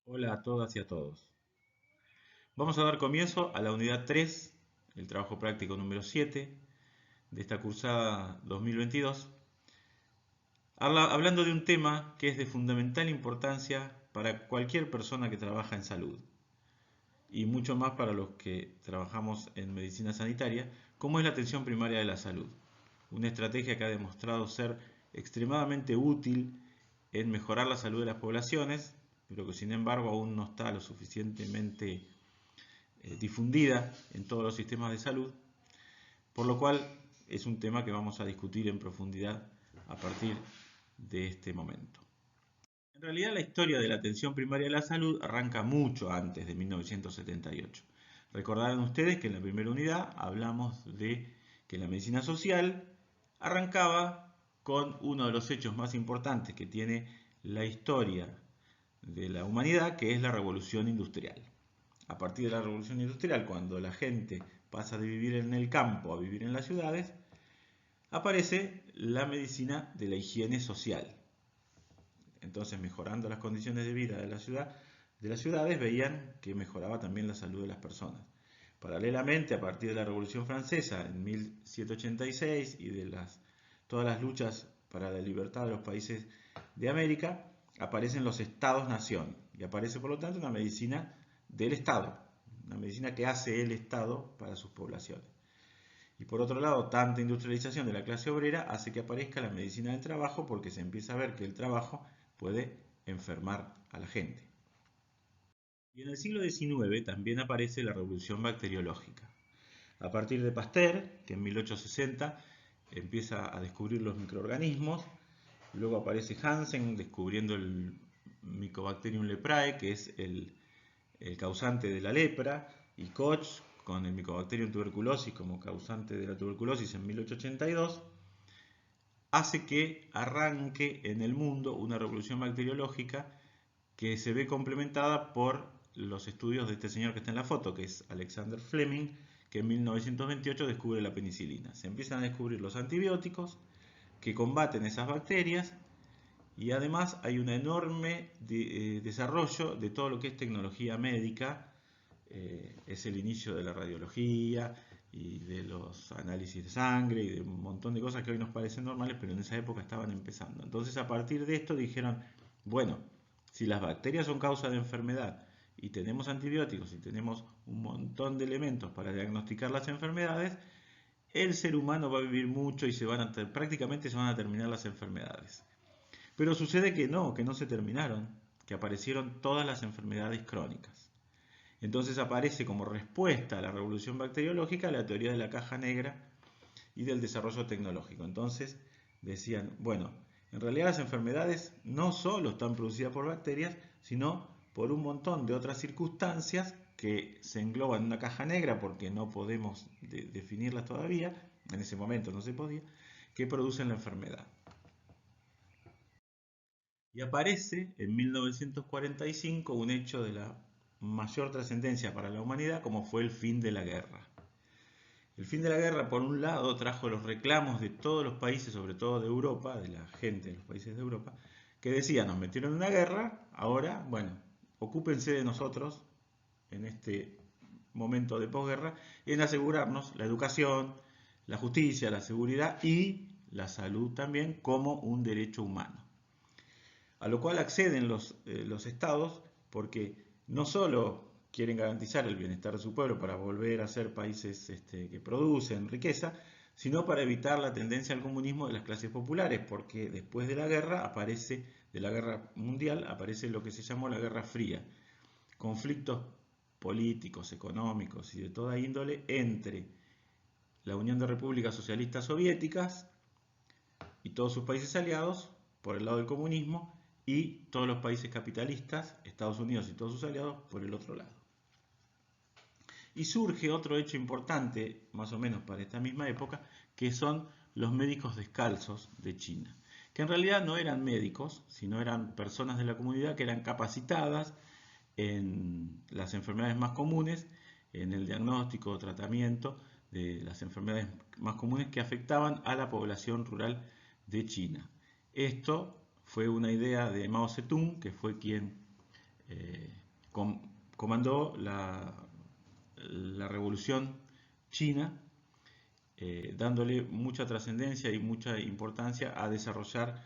Hola a todas y a todos. Vamos a dar comienzo a la unidad 3, el trabajo práctico número 7 de esta cursada 2022, hablando de un tema que es de fundamental importancia para cualquier persona que trabaja en salud y mucho más para los que trabajamos en medicina sanitaria, como es la atención primaria de la salud. Una estrategia que ha demostrado ser extremadamente útil en mejorar la salud de las poblaciones, pero que sin embargo aún no está lo suficientemente difundida en todos los sistemas de salud, por lo cual es un tema que vamos a discutir en profundidad a partir de este momento. En realidad la historia de la atención primaria de la salud arranca mucho antes de 1978. Recordarán ustedes que en la primera unidad hablamos de que la medicina social arrancaba con uno de los hechos más importantes que tiene la historia de la humanidad, que es la revolución industrial. A partir de la revolución industrial, cuando la gente pasa de vivir en el campo a vivir en las ciudades, aparece la medicina de la higiene social. Entonces, mejorando las condiciones de vida de de las ciudades, veían que mejoraba también la salud de las personas. Paralelamente, a partir de la Revolución Francesa en 1786 y de todas las luchas para la libertad de los países de América, aparecen los estados-nación y aparece por lo tanto una medicina del Estado, una medicina que hace el Estado para sus poblaciones. Y por otro lado, tanta industrialización de la clase obrera hace que aparezca la medicina del trabajo porque se empieza a ver que el trabajo puede enfermar a la gente. Y en el siglo XIX también aparece la revolución bacteriológica. A partir de Pasteur, que en 1860 empieza a descubrir los microorganismos, luego aparece Hansen descubriendo el Mycobacterium leprae, que es el causante de la lepra, y Koch con el Mycobacterium tuberculosis como causante de la tuberculosis en 1882, hace que arranque en el mundo una revolución bacteriológica que se ve complementada por los estudios de este señor que está en la foto, que es Alexander Fleming, que en 1928 descubre la penicilina. Se empiezan a descubrir los antibióticos que combaten esas bacterias y además hay un enorme desarrollo de todo lo que es tecnología médica. Es el inicio de la radiología y de los análisis de sangre y de un montón de cosas que hoy nos parecen normales, pero en esa época estaban empezando. Entonces, a partir de esto dijeron, bueno, si las bacterias son causa de enfermedad y tenemos antibióticos y tenemos un montón de elementos para diagnosticar las enfermedades, el ser humano va a vivir mucho y prácticamente se van a terminar las enfermedades. Pero sucede que no se terminaron, que aparecieron todas las enfermedades crónicas. Entonces aparece como respuesta a la revolución bacteriológica la teoría de la caja negra y del desarrollo tecnológico. Entonces decían, bueno, en realidad las enfermedades no solo están producidas por bacterias, sino por un montón de otras circunstancias que se engloban en una caja negra porque no podemos definirlas todavía, en ese momento no se podía, que producen la enfermedad. Y aparece en 1945 un hecho de la mayor trascendencia para la humanidad como fue el fin de la guerra. El fin de la guerra, por un lado, trajo los reclamos de todos los países, sobre todo de Europa, de la gente de los países de Europa, que decían, nos metieron en una guerra, ahora, bueno, ocúpense de nosotros en este momento de posguerra en asegurarnos la educación, la justicia, la seguridad y la salud también como un derecho humano. A lo cual acceden los estados porque no solo quieren garantizar el bienestar de su pueblo para volver a ser países que producen riqueza, sino para evitar la tendencia al comunismo de las clases populares, porque después de la guerra de la guerra mundial, aparece lo que se llamó la Guerra Fría, conflictos políticos, económicos y de toda índole entre la Unión de Repúblicas Socialistas Soviéticas y todos sus países aliados por el lado del comunismo y todos los países capitalistas, Estados Unidos y todos sus aliados por el otro lado. Y surge otro hecho importante, más o menos para esta misma época, que son los médicos descalzos de China, que en realidad no eran médicos, sino eran personas de la comunidad que eran capacitadas en las enfermedades más comunes, en el diagnóstico o tratamiento de las enfermedades más comunes que afectaban a la población rural de China. Esto fue una idea de Mao Zedong, que fue quien comandó la revolución china, dándole mucha trascendencia y mucha importancia a desarrollar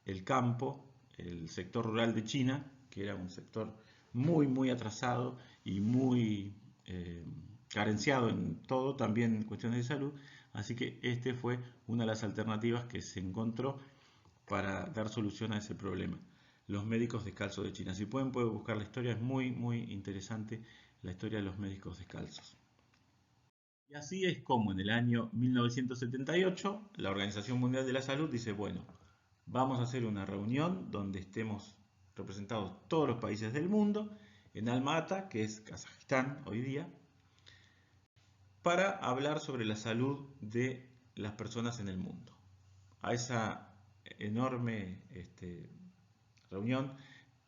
el campo, el sector rural de China, que era un sector muy atrasado y muy carenciado en todo, también en cuestiones de salud. Así que este fue una de las alternativas que se encontró para dar solución a ese problema. Los médicos descalzos de China. Si pueden buscar la historia, es muy interesante la historia de los médicos descalzos. Y así es como en el año 1978 la Organización Mundial de la Salud dice, bueno, vamos a hacer una reunión donde estemos representados todos los países del mundo en Alma-Ata, que es Kazajistán hoy día, para hablar sobre la salud de las personas en el mundo. A esa enorme reunión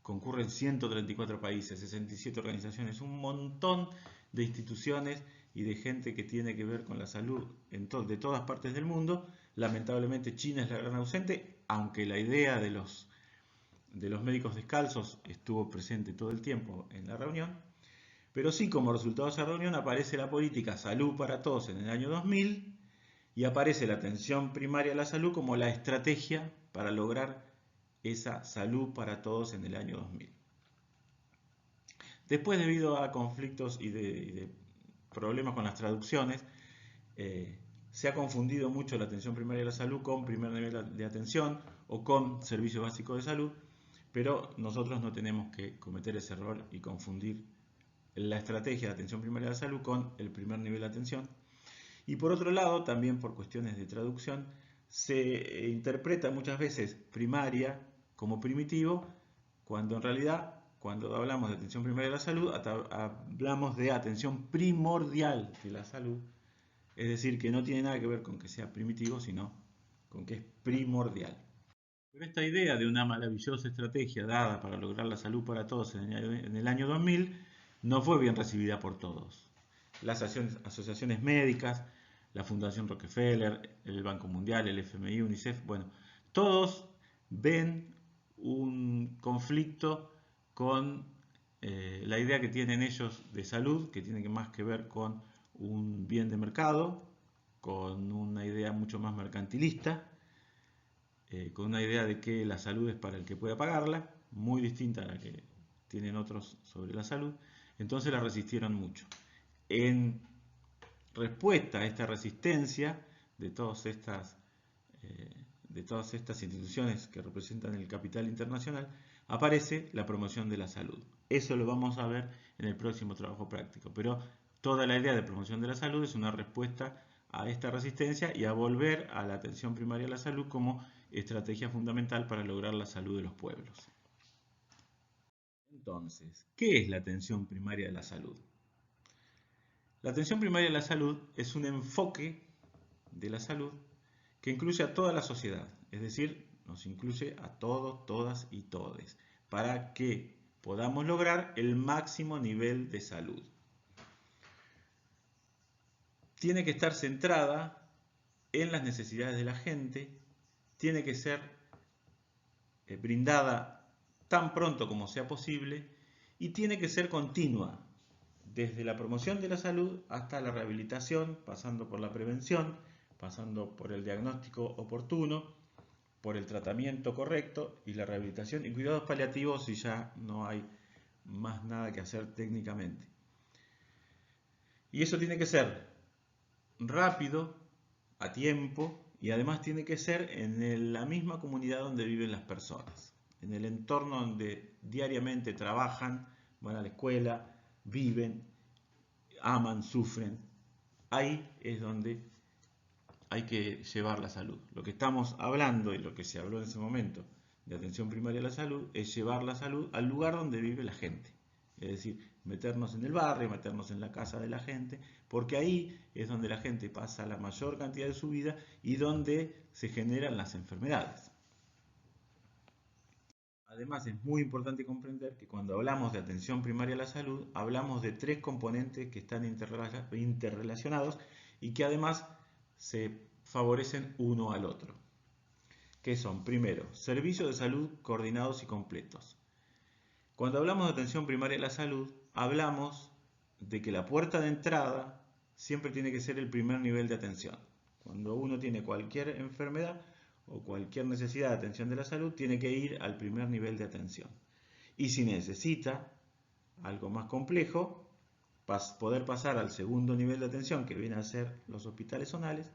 concurren 134 países, 67 organizaciones, un montón de instituciones y de gente que tiene que ver con la salud de todas partes del mundo. Lamentablemente China es la gran ausente, aunque la idea de los médicos descalzos estuvo presente todo el tiempo en la reunión. Pero sí, como resultado de esa reunión aparece la política Salud para Todos en el año 2000 y aparece la atención primaria a la salud como la estrategia para lograr esa salud para todos en el año 2000. Después, debido a conflictos y de problemas con las traducciones, se ha confundido mucho la atención primaria a la salud con primer nivel de atención o con servicio básico de salud, pero nosotros no tenemos que cometer ese error y confundir la estrategia de atención primaria a la salud con el primer nivel de atención. Y por otro lado, también por cuestiones de traducción, se interpreta muchas veces primaria como primitivo, cuando en realidad, cuando hablamos de atención primaria de la salud, hablamos de atención primordial de la salud, es decir, que no tiene nada que ver con que sea primitivo, sino con que es primordial. Pero esta idea de una maravillosa estrategia dada para lograr la salud para todos en el año 2000 no fue bien recibida por todos. Las asociaciones médicas, la Fundación Rockefeller, el Banco Mundial, el FMI, UNICEF, bueno, todos ven un conflicto con la idea que tienen ellos de salud, que tiene más que ver con un bien de mercado, con una idea mucho más mercantilista, con una idea de que la salud es para el que pueda pagarla, muy distinta a la que tienen otros sobre la salud. Entonces la resistieron mucho. En respuesta a esta resistencia de todas estas instituciones que representan el capital internacional, aparece la promoción de la salud. Eso lo vamos a ver en el próximo trabajo práctico, pero toda la idea de promoción de la salud es una respuesta a esta resistencia y a volver a la atención primaria a la salud como estrategia fundamental para lograr la salud de los pueblos. Entonces, ¿qué es la atención primaria de la salud? La atención primaria de la salud es un enfoque de la salud que incluye a toda la sociedad, es decir, nos incluye a todos, todas y todes, para que podamos lograr el máximo nivel de salud. Tiene que estar centrada en las necesidades de la gente, tiene que ser brindada tan pronto como sea posible y tiene que ser continua, desde la promoción de la salud hasta la rehabilitación, pasando por la prevención, pasando por el diagnóstico oportuno, por el tratamiento correcto y la rehabilitación y cuidados paliativos si ya no hay más nada que hacer técnicamente. Y eso tiene que ser rápido, a tiempo, y además tiene que ser en la misma comunidad donde viven las personas, en el entorno donde diariamente trabajan, van a la escuela, viven, aman, sufren. Ahí es donde hay que llevar la salud. Lo que estamos hablando y lo que se habló en ese momento de atención primaria a la salud es llevar la salud al lugar donde vive la gente. Es decir, meternos en el barrio, meternos en la casa de la gente, porque ahí es donde la gente pasa la mayor cantidad de su vida y donde se generan las enfermedades. Además, es muy importante comprender que cuando hablamos de atención primaria a la salud, hablamos de tres componentes que están interrelacionados y que además se favorecen uno al otro. Que son, primero, servicios de salud coordinados y completos. Cuando hablamos de atención primaria a la salud, hablamos de que la puerta de entrada siempre tiene que ser el primer nivel de atención. Cuando uno tiene cualquier enfermedad o cualquier necesidad de atención de la salud, tiene que ir al primer nivel de atención. Y si necesita algo más complejo, poder pasar al segundo nivel de atención, que viene a ser los hospitales zonales,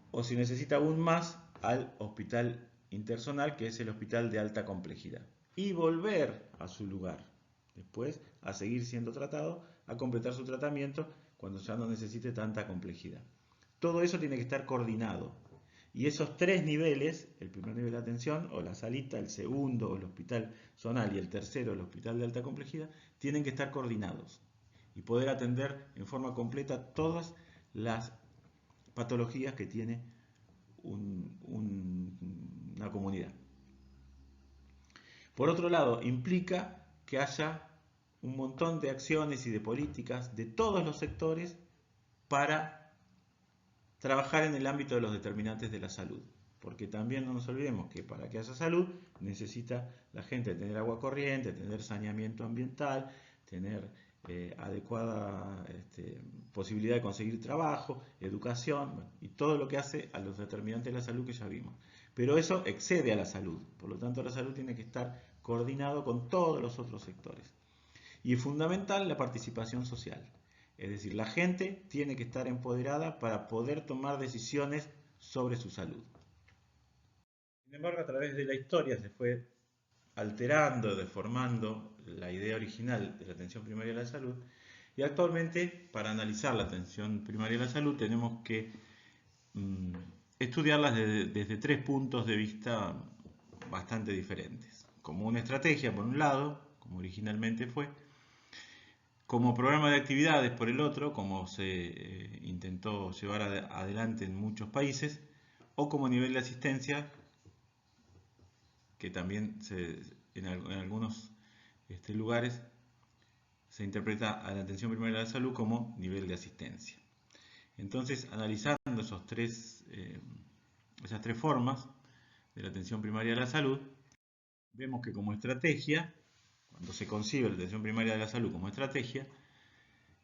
o si necesita aún más, al hospital interzonal, que es el hospital de alta complejidad. Y volver a su lugar, después a seguir siendo tratado, a completar su tratamiento cuando ya no necesite tanta complejidad. Todo eso tiene que estar coordinado. Y esos tres niveles, el primer nivel de atención, o la salita, el segundo, o el hospital zonal, y el tercero, el hospital de alta complejidad, tienen que estar coordinados y poder atender en forma completa todas las patologías que tiene una comunidad. Por otro lado, implica que haya un montón de acciones y de políticas de todos los sectores para trabajar en el ámbito de los determinantes de la salud. Porque también no nos olvidemos que para que haya salud necesita la gente tener agua corriente, tener saneamiento ambiental, tener adecuada posibilidad de conseguir trabajo, educación, y todo lo que hace a los determinantes de la salud que ya vimos. Pero eso excede a la salud, por lo tanto la salud tiene que estar coordinado con todos los otros sectores. Y es fundamental la participación social, es decir, la gente tiene que estar empoderada para poder tomar decisiones sobre su salud. Sin embargo, a través de la historia se fue alterando, deformando la idea original de la atención primaria a la salud, y actualmente, para analizar la atención primaria a la salud, tenemos que estudiarla desde tres puntos de vista bastante diferentes. Como una estrategia, por un lado, como originalmente fue, como programa de actividades, por el otro, como se intentó llevar adelante en muchos países, o como nivel de asistencia, que también en algunos lugares se interpreta a la atención primaria de la salud como nivel de asistencia. Entonces, analizando esas tres formas de la atención primaria de la salud, vemos que como estrategia, cuando se concibe la atención primaria de la salud como estrategia,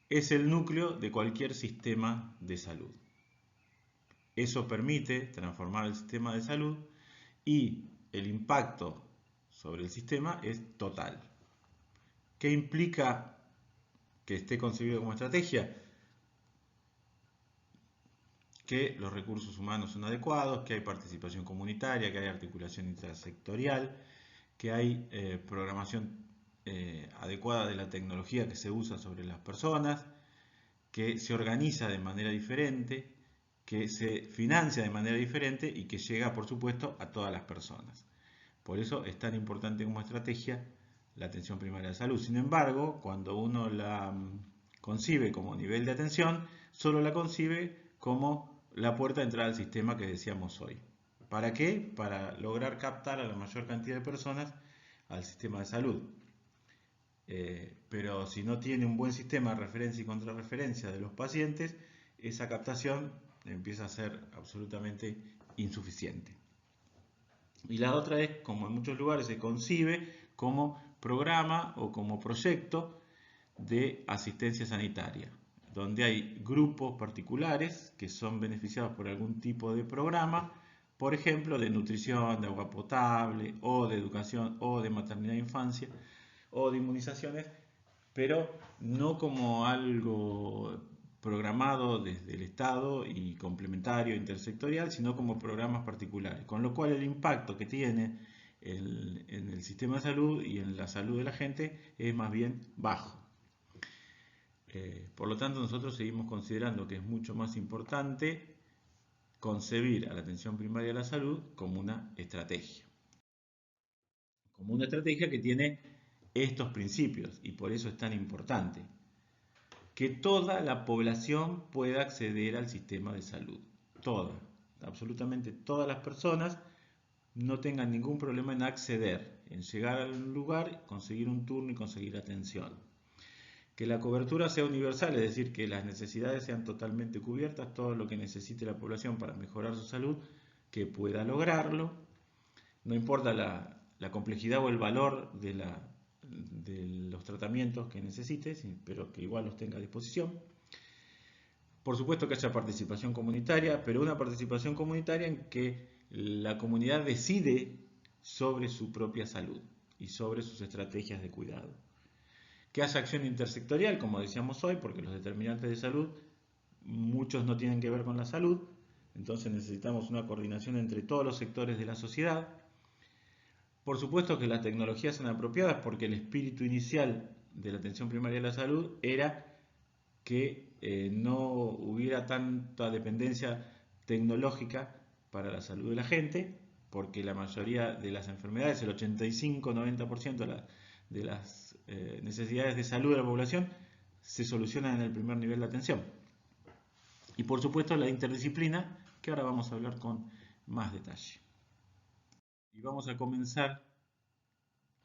es el núcleo de cualquier sistema de salud. Eso permite transformar el sistema de salud y el impacto sobre el sistema es total. ¿Qué implica que esté concebido como estrategia? Que los recursos humanos son adecuados, que hay participación comunitaria, que hay articulación intersectorial, que hay programación adecuada de la tecnología que se usa sobre las personas, que se organiza de manera diferente, que se financia de manera diferente y que llega, por supuesto, a todas las personas. Por eso es tan importante como estrategia la atención primaria de salud. Sin embargo, cuando uno la concibe como nivel de atención, solo la concibe como la puerta de entrada al sistema que decíamos hoy. ¿Para qué? Para lograr captar a la mayor cantidad de personas al sistema de salud. Pero si no tiene un buen sistema de referencia y contrarreferencia de los pacientes, esa captación empieza a ser absolutamente insuficiente. Y la otra es, como en muchos lugares se concibe como programa o como proyecto de asistencia sanitaria, donde hay grupos particulares que son beneficiados por algún tipo de programa, por ejemplo, de nutrición, de agua potable, o de educación, o de maternidad e infancia, o de inmunizaciones, pero no como algo programado desde el Estado y complementario intersectorial, sino como programas particulares, con lo cual el impacto que tiene en el sistema de salud y en la salud de la gente es más bien bajo. Por lo tanto, nosotros seguimos considerando que es mucho más importante concebir a la atención primaria de la salud como una estrategia que tiene estos principios, y por eso es tan importante que toda la población pueda acceder al sistema de salud. Absolutamente todas las personas no tengan ningún problema en acceder, en llegar a un lugar, conseguir un turno y conseguir atención. Que la cobertura sea universal, es decir, que las necesidades sean totalmente cubiertas, todo lo que necesite la población para mejorar su salud, que pueda lograrlo. No importa la complejidad o el valor de la de los tratamientos que necesite, pero que igual los tenga a disposición. Por supuesto que haya participación comunitaria, pero una participación comunitaria en que la comunidad decide sobre su propia salud y sobre sus estrategias de cuidado. Que haya acción intersectorial, como decíamos hoy, porque los determinantes de salud, muchos no tienen que ver con la salud, entonces necesitamos una coordinación entre todos los sectores de la sociedad. Por supuesto que las tecnologías son apropiadas porque el espíritu inicial de la atención primaria de la salud era que no hubiera tanta dependencia tecnológica para la salud de la gente, porque la mayoría de las enfermedades, el 85-90% de las necesidades de salud de la población, se solucionan en el primer nivel de atención. Y por supuesto la interdisciplina, que ahora vamos a hablar con más detalle. Y vamos a comenzar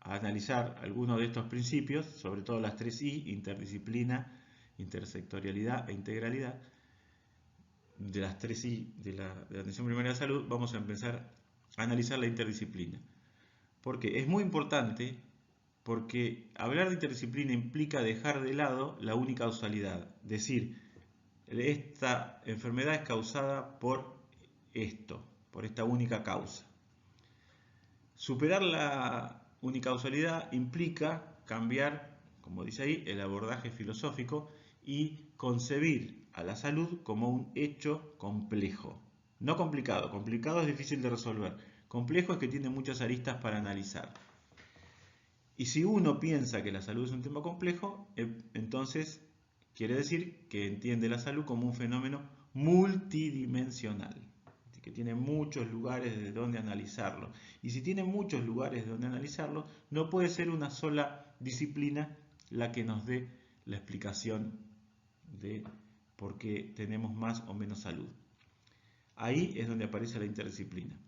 a analizar algunos de estos principios, sobre todo las 3 I, interdisciplina, intersectorialidad e integralidad. De las 3 I de la atención primaria de salud, vamos a empezar a analizar la interdisciplina. Porque es muy importante, porque hablar de interdisciplina implica dejar de lado la única causalidad, decir, esta enfermedad es causada por esto, por esta única causa. Superar la unicausalidad implica cambiar, como dice ahí, el abordaje filosófico y concebir a la salud como un hecho complejo. No complicado, complicado es difícil de resolver. Complejo es que tiene muchas aristas para analizar. Y si uno piensa que la salud es un tema complejo, entonces quiere decir que entiende la salud como un fenómeno multidimensional, que tiene muchos lugares de donde analizarlo. Y si tiene muchos lugares de donde analizarlo, no puede ser una sola disciplina la que nos dé la explicación de por qué tenemos más o menos salud. Ahí es donde aparece la interdisciplina.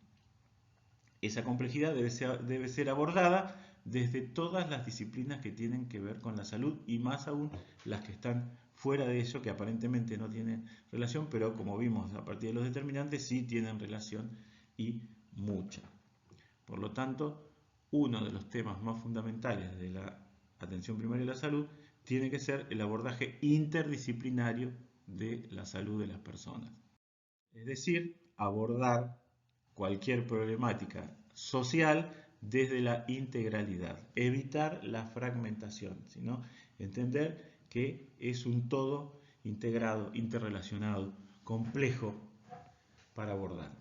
Esa complejidad debe ser abordada desde todas las disciplinas que tienen que ver con la salud y más aún las que están fuera de eso, que aparentemente no tienen relación, pero como vimos a partir de los determinantes sí tienen relación y mucha. Por lo tanto, uno de los temas más fundamentales de la atención primaria de la salud tiene que ser el abordaje interdisciplinario de la salud de las personas. Es decir, abordar cualquier problemática social desde la integralidad, evitar la fragmentación, sino entender que es un todo integrado, interrelacionado, complejo para abordar.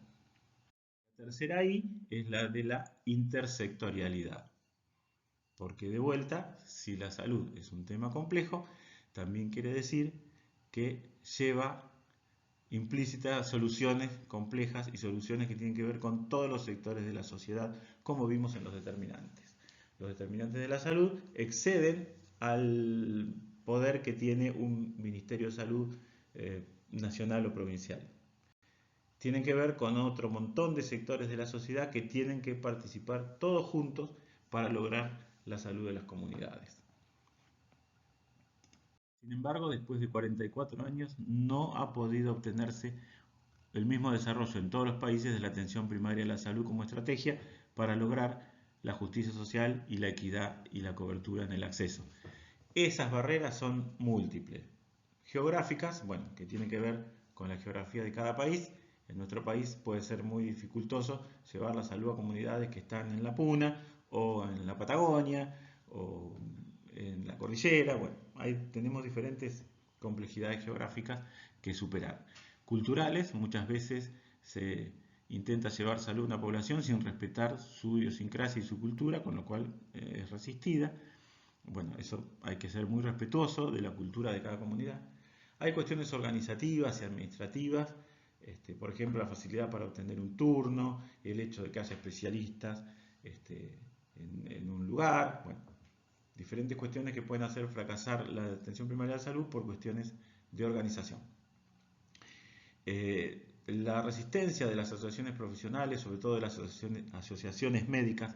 La tercera I es la de la intersectorialidad, porque de vuelta, si la salud es un tema complejo, también quiere decir que lleva implícitas soluciones complejas y soluciones que tienen que ver con todos los sectores de la sociedad, como vimos en los determinantes. Los determinantes de la salud exceden al poder que tiene un Ministerio de Salud nacional o provincial. Tienen que ver con otro montón de sectores de la sociedad que tienen que participar todos juntos para lograr la salud de las comunidades. Sin embargo, después de 44 años no ha podido obtenerse el mismo desarrollo en todos los países de la atención primaria a la salud como estrategia para lograr la justicia social y la equidad y la cobertura en el acceso. Esas barreras son múltiples. Geográficas, bueno, que tienen que ver con la geografía de cada país. En nuestro país puede ser muy dificultoso llevar la salud a comunidades que están en la Puna o en la Patagonia o en la cordillera. Bueno, ahí tenemos diferentes complejidades geográficas que superar. Culturales, muchas veces se intenta llevar salud a una población sin respetar su idiosincrasia y su cultura, con lo cual es resistida. Bueno, eso hay que ser muy respetuoso de la cultura de cada comunidad. Hay cuestiones organizativas y administrativas, por ejemplo, la facilidad para obtener un turno, el hecho de que haya especialistas en un lugar, bueno, diferentes cuestiones que pueden hacer fracasar la atención primaria de salud por cuestiones de organización. La resistencia de las asociaciones profesionales, sobre todo de las asociaciones médicas,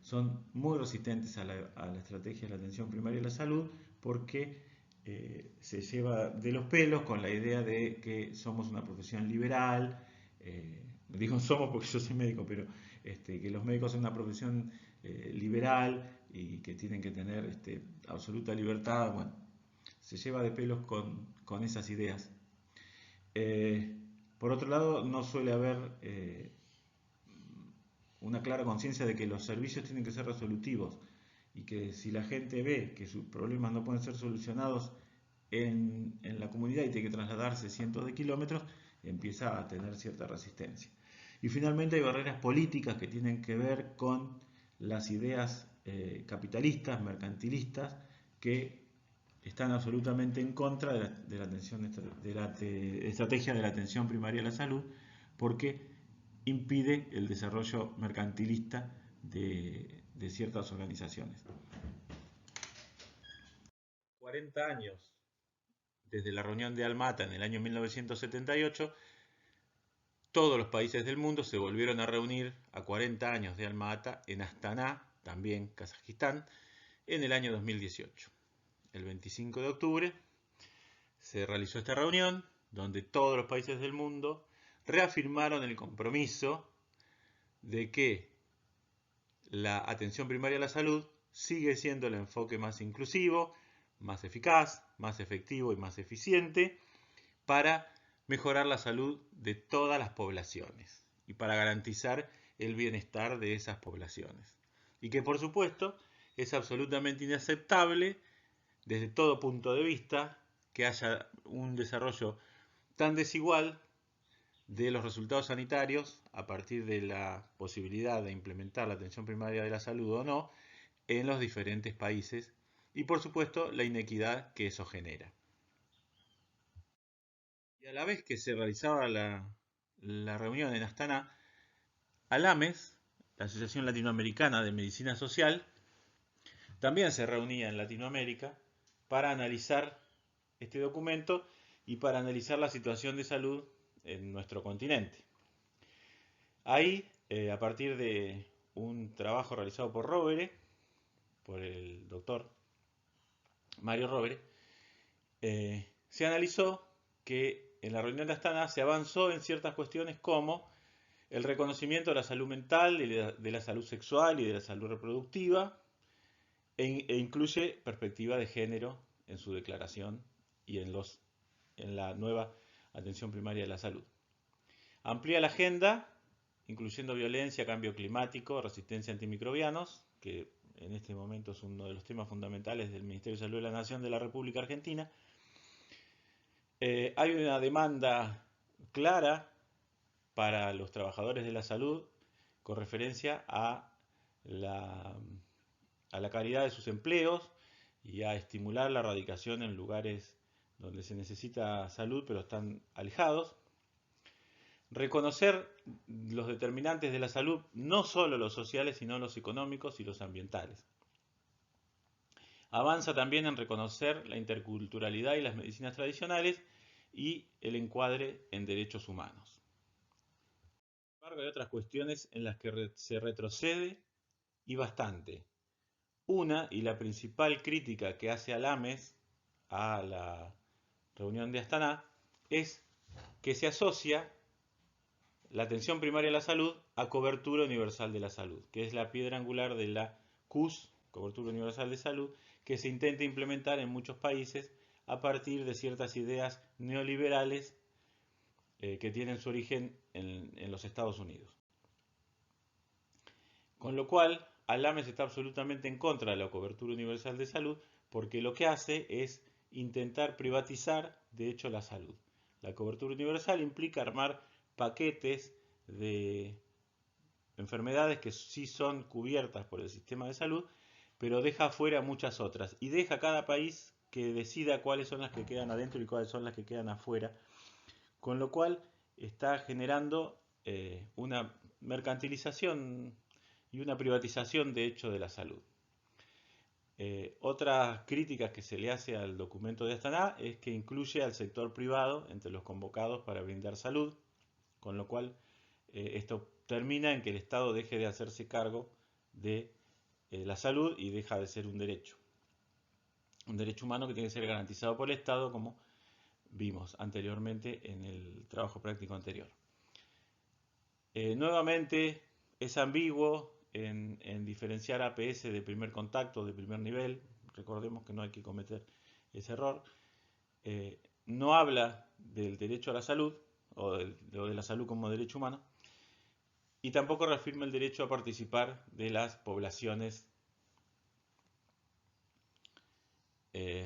son muy resistentes a la estrategia de la atención primaria de la salud porque se lleva de los pelos con la idea de que somos una profesión liberal, digo somos porque yo soy médico, pero que los médicos son una profesión liberal y que tienen que tener absoluta libertad, bueno, se lleva de pelos con esas ideas. Por otro lado, no suele haber una clara conciencia de que los servicios tienen que ser resolutivos y que si la gente ve que sus problemas no pueden ser solucionados en la comunidad y tiene que trasladarse cientos de kilómetros, empieza a tener cierta resistencia. Y finalmente hay barreras políticas que tienen que ver con las ideas capitalistas, mercantilistas, que están absolutamente en contra de la estrategia de la atención primaria a la salud, porque impide el desarrollo mercantilista de ciertas organizaciones. 40 años desde la reunión de Alma-Ata en el año 1978, todos los países del mundo se volvieron a reunir a 40 años de Alma-Ata en Astana, también Kazajistán, en el año 2018. El 25 de octubre se realizó esta reunión donde todos los países del mundo reafirmaron el compromiso de que la atención primaria a la salud sigue siendo el enfoque más inclusivo, más eficaz, más efectivo y más eficiente para mejorar la salud de todas las poblaciones y para garantizar el bienestar de esas poblaciones. Y que por supuesto es absolutamente inaceptable desde todo punto de vista que haya un desarrollo tan desigual de los resultados sanitarios a partir de la posibilidad de implementar la atención primaria de la salud o no en los diferentes países y por supuesto la inequidad que eso genera. Y a la vez que se realizaba la reunión en Astana, ALAMES, la Asociación Latinoamericana de Medicina Social, también se reunía en Latinoamérica para analizar este documento y para analizar la situación de salud en nuestro continente. Ahí, a partir de un trabajo realizado por Rovere, por el doctor Mario Rovere, se analizó que en la reunión de Astana se avanzó en ciertas cuestiones como el reconocimiento de la salud mental, de la salud sexual y de la salud reproductiva, e incluye perspectiva de género en su declaración y en la nueva atención primaria de la salud. Amplía la agenda, incluyendo violencia, cambio climático, resistencia a antimicrobianos, que en este momento es uno de los temas fundamentales del Ministerio de Salud de la Nación de la República Argentina. Hay una demanda clara para los trabajadores de la salud con referencia a la calidad de sus empleos y a estimular la radicación en lugares donde se necesita salud pero están alejados. Reconocer los determinantes de la salud, no solo los sociales, sino los económicos y los ambientales. Avanza también en reconocer la interculturalidad y las medicinas tradicionales y el encuadre en derechos humanos. Sin embargo, hay otras cuestiones en las que se retrocede y bastante. Una, y la principal crítica que hace ALAMES a la reunión de Astana, es que se asocia la atención primaria a la salud a cobertura universal de la salud, que es la piedra angular de la CUS, cobertura universal de salud, que se intenta implementar en muchos países a partir de ciertas ideas neoliberales que tienen su origen en los Estados Unidos. Con lo cual, ALAMES está absolutamente en contra de la cobertura universal de salud porque lo que hace es intentar privatizar, de hecho, la salud. La cobertura universal implica armar paquetes de enfermedades que sí son cubiertas por el sistema de salud, pero deja fuera muchas otras y deja a cada país que decida cuáles son las que quedan adentro y cuáles son las que quedan afuera, con lo cual está generando una mercantilización y una privatización de hecho de la salud. Otras críticas que se le hace al documento de Astana es que incluye al sector privado entre los convocados para brindar salud, con lo cual esto termina en que el Estado deje de hacerse cargo de la salud y deja de ser un derecho humano que tiene que ser garantizado por el Estado, como vimos anteriormente en el trabajo práctico anterior. Nuevamente es ambiguo en diferenciar APS de primer contacto, de primer nivel. Recordemos que no hay que cometer ese error. No habla del derecho a la salud o de la salud como derecho humano, y tampoco reafirma el derecho a participar de las poblaciones,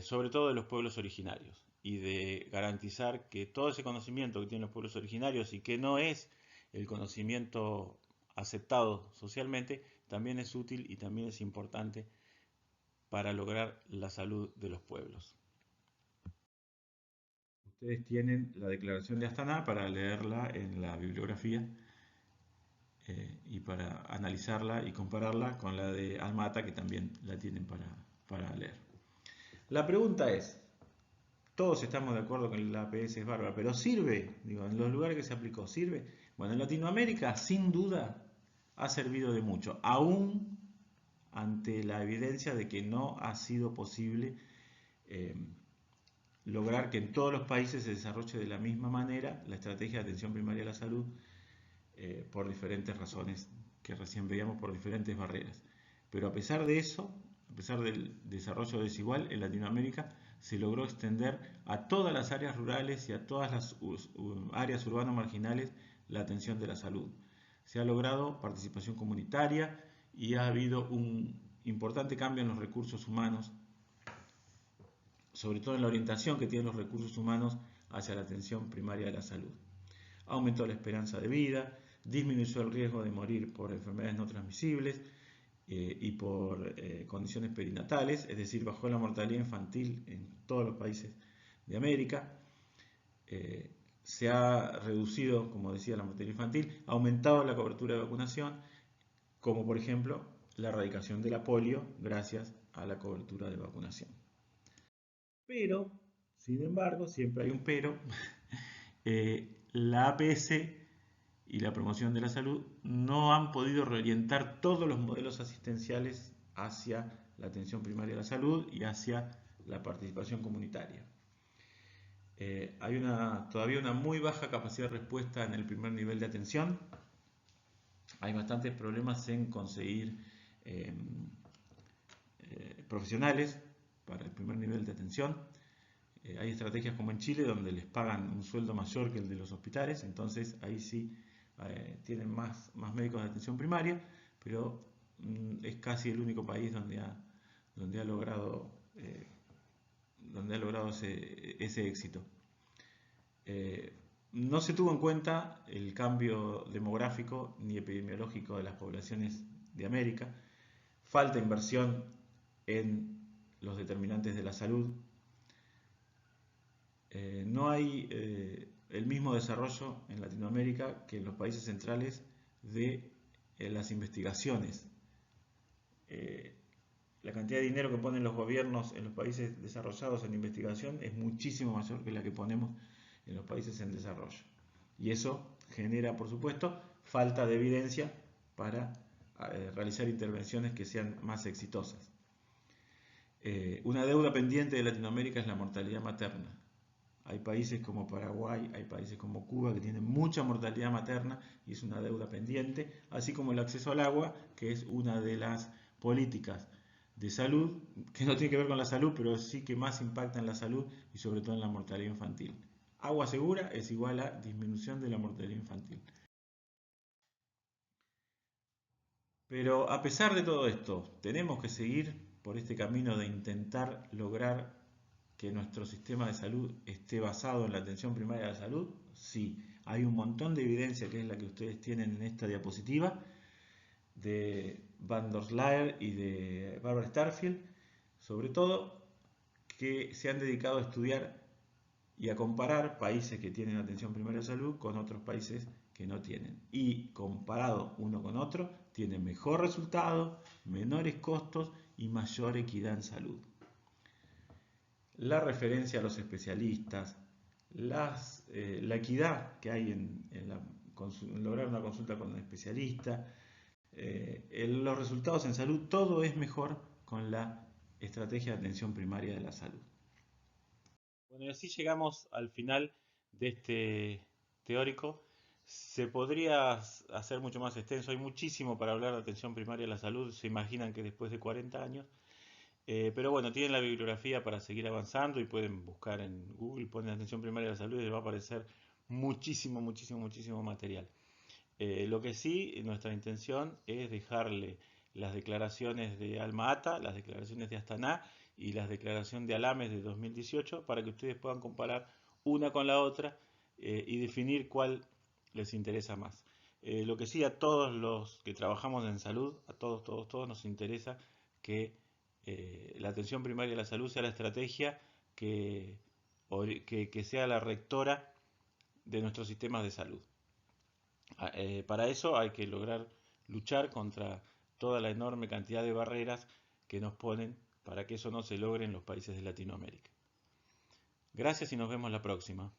sobre todo de los pueblos originarios, y de garantizar que todo ese conocimiento que tienen los pueblos originarios y que no es el conocimiento aceptado socialmente, también es útil y también es importante para lograr la salud de los pueblos. Ustedes tienen la Declaración de Astana para leerla en la bibliografía y para analizarla y compararla con la de Alma-Ata, que también la tienen para leer. La pregunta es, todos estamos de acuerdo que la APS es bárbara, pero ¿sirve? Digo, en los lugares que se aplicó, ¿sirve? Bueno, en Latinoamérica, sin duda, ha servido de mucho, aún ante la evidencia de que no ha sido posible lograr que en todos los países se desarrolle de la misma manera la estrategia de atención primaria a la salud por diferentes razones que recién veíamos, por diferentes barreras. Pero a pesar de eso, a pesar del desarrollo desigual en Latinoamérica, se logró extender a todas las áreas rurales y a todas las áreas urbanas marginales la atención de la salud. Se ha logrado participación comunitaria y ha habido un importante cambio en los recursos humanos, sobre todo en la orientación que tienen los recursos humanos hacia la atención primaria de la salud. Aumentó la esperanza de vida, disminuyó el riesgo de morir por enfermedades no transmisibles y por condiciones perinatales, es decir, bajó la mortalidad infantil en todos los países de América. Se ha reducido, como decía, la mortalidad infantil, ha aumentado la cobertura de vacunación, como por ejemplo la erradicación de la polio gracias a la cobertura de vacunación. Pero, sin embargo, siempre hay un pero, la APS y la promoción de la salud no han podido reorientar todos los modelos asistenciales hacia la atención primaria de la salud y hacia la participación comunitaria. Hay todavía una muy baja capacidad de respuesta en el primer nivel de atención. Hay bastantes problemas en conseguir profesionales para el primer nivel de atención. Hay estrategias como en Chile donde les pagan un sueldo mayor que el de los hospitales, entonces ahí sí tienen más médicos de atención primaria, pero es casi el único país donde ha logrado ese éxito. No se tuvo en cuenta el cambio demográfico ni epidemiológico de las poblaciones de América, falta inversión en los determinantes de la salud, no hay el mismo desarrollo en Latinoamérica que en los países centrales de las investigaciones. La cantidad de dinero que ponen los gobiernos en los países desarrollados en investigación es muchísimo mayor que la que ponemos en los países en desarrollo. Y eso genera, por supuesto, falta de evidencia para realizar intervenciones que sean más exitosas. Una deuda pendiente de Latinoamérica es la mortalidad materna. Hay países como Paraguay, hay países como Cuba que tienen mucha mortalidad materna y es una deuda pendiente, así como el acceso al agua, que es una de las políticas de salud, que no tiene que ver con la salud, pero sí que más impacta en la salud y sobre todo en la mortalidad infantil. Agua segura es igual a disminución de la mortalidad infantil. Pero a pesar de todo esto, tenemos que seguir por este camino de intentar lograr que nuestro sistema de salud esté basado en la atención primaria de la salud. Sí, hay un montón de evidencia, que es la que ustedes tienen en esta diapositiva, de Van der Slaer y de Barbara Starfield, sobre todo que se han dedicado a estudiar y a comparar países que tienen atención primaria de salud con otros países que no tienen. Y comparado uno con otro, tienen mejor resultado, menores costos y mayor equidad en salud. La referencia a los especialistas, la equidad que hay en lograr una consulta con un especialista, los resultados en salud, todo es mejor con la estrategia de atención primaria de la salud. Bueno, y así llegamos al final de este teórico. Se podría hacer mucho más extenso, hay muchísimo para hablar de atención primaria a la salud, se imaginan que después de 40 años, pero bueno, tienen la bibliografía para seguir avanzando y pueden buscar en Google, ponen atención primaria a la salud y les va a aparecer muchísimo, muchísimo, muchísimo material. Lo que sí, nuestra intención es dejarle las declaraciones de Alma Ata, las declaraciones de Astana y las declaraciones de Alames de 2018 para que ustedes puedan comparar una con la otra y definir cuál les interesa más. Lo que sí, a todos los que trabajamos en salud, a todos, todos, todos nos interesa que la atención primaria de la salud sea la estrategia que, que sea la rectora de nuestros sistemas de salud. Para eso hay que lograr luchar contra toda la enorme cantidad de barreras que nos ponen para que eso no se logre en los países de Latinoamérica. Gracias y nos vemos la próxima.